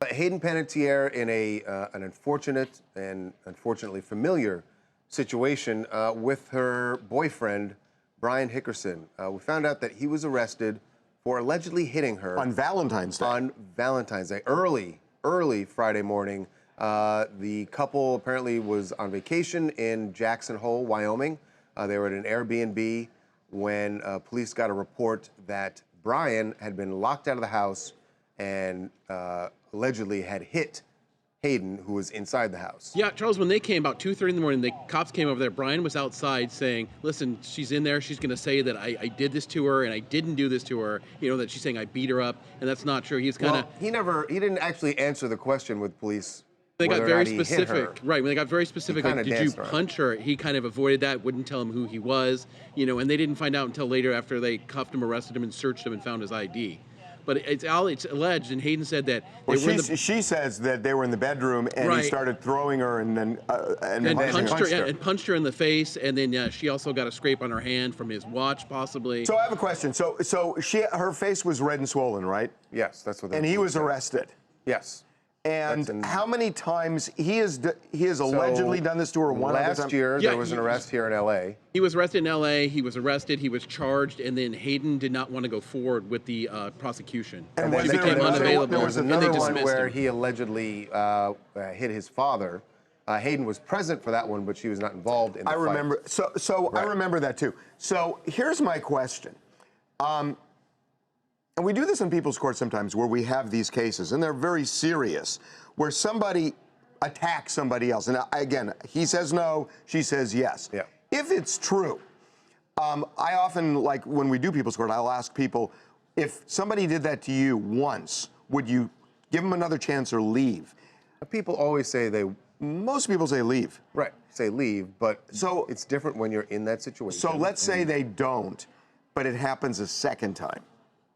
Hayden Panettiere in an unfortunate and unfortunately familiar situation with her boyfriend, Brian Hickerson. We found out that he was arrested for allegedly hitting her on Valentine's Day. On Valentine's Day, early Friday morning. The couple apparently was on vacation in Jackson Hole, Wyoming. They were at an Airbnb when police got a report that Brian had been locked out of the house and allegedly had hit Hayden, who was inside the house. Yeah, Charles, when they came about 2:30 in the morning, the cops came over there. Brian was outside saying, listen, she's in there. She's going to say that I did this to her and I didn't do this to her. You know, that she's saying I beat her up, and that's not true. He's kind of... Well, he didn't actually answer the question with police. They got very specific. Right, when they got very specific, like, did you punch her? He kind of avoided that, wouldn't tell him who he was, you know, and they didn't find out until later after they cuffed him, arrested him, and searched him and found his ID. But it's alleged, and Hayden said that she says that they were in the bedroom and he started throwing her and then punched her in the face, and then she also got a scrape on her hand from his watch, possibly. So I have a question. So her face was red and swollen, right? Yes, that's what. And he was arrested. Yes. And how many times he has allegedly done this to her? Last year, there was an arrest here in L.A. He was arrested in L.A. He was arrested. He was charged, and then Hayden did not want to go forward with the prosecution. And she became unavailable. There was another one where he allegedly hit his father. Hayden was present for that one, but she was not involved in the fight. Remember. I remember that too. So here's my question. And we do this in people's court sometimes where we have these cases, and they're very serious, where somebody attacks somebody else. And again, he says no, she says yes. Yeah. If it's true, I often, like when we do people's court, I'll ask people, if somebody did that to you once, would you give them another chance or leave? People always say most people say leave. Right, say leave, but so it's different when you're in that situation. So let's say they don't, but it happens a second time.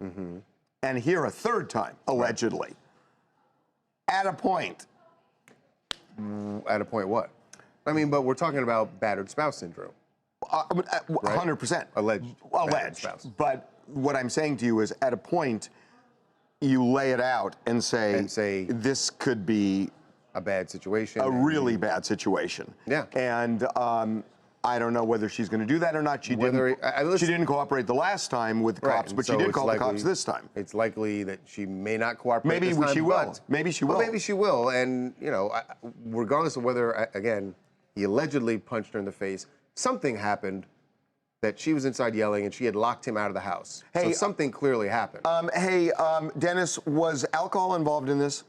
Mm-hmm. And here a third time, allegedly. At a point. At a point what? I mean, but we're talking about battered spouse syndrome. 100%. Alleged. Spouse. But what I'm saying to you is, at a point, you lay it out and say this could be a bad situation. A really bad situation. Yeah. And I don't know whether she's going to do that or not. She didn't cooperate the last time with the cops, but she did call the cops this time. It's likely that she may not cooperate this time. Maybe she will. Maybe she will. Maybe she will. And, you know, regardless of whether, again, he allegedly punched her in the face, something happened that she was inside yelling and she had locked him out of the house. So something clearly happened. Dennis, was alcohol involved in this?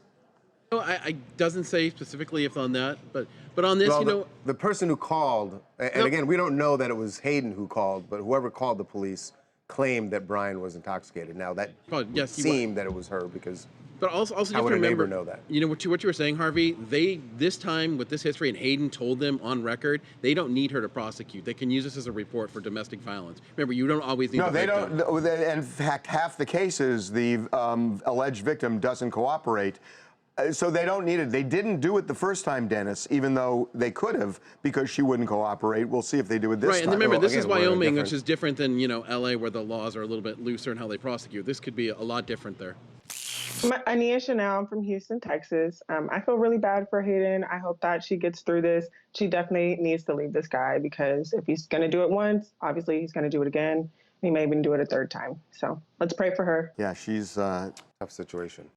No, I doesn't say specifically if on that, but on this, well, you know, the person who called, and again, we don't know that it was Hayden who called, but whoever called the police claimed that Brian was intoxicated. Now that seemed that it was her because. But also you have to remember, know that. You know what you were saying, Harvey. This time with this history, and Hayden told them on record, they don't need her to prosecute. They can use this as a report for domestic violence. Remember, you don't always need. No, they don't. In fact, half the cases, the alleged victim doesn't cooperate. So they don't need it. They didn't do it the first time, Dennis, even though they could have, because she wouldn't cooperate. We'll see if they do it this time. Right, and remember, this is Wyoming, which is different than, you know, L.A., where the laws are a little bit looser in how they prosecute. This could be a lot different there. Ania Chanel. I'm from Houston, Texas. I feel really bad for Hayden. I hope that she gets through this. She definitely needs to leave this guy, because if he's going to do it once, obviously he's going to do it again. He may even do it a third time. So let's pray for her. Yeah, she's tough situation.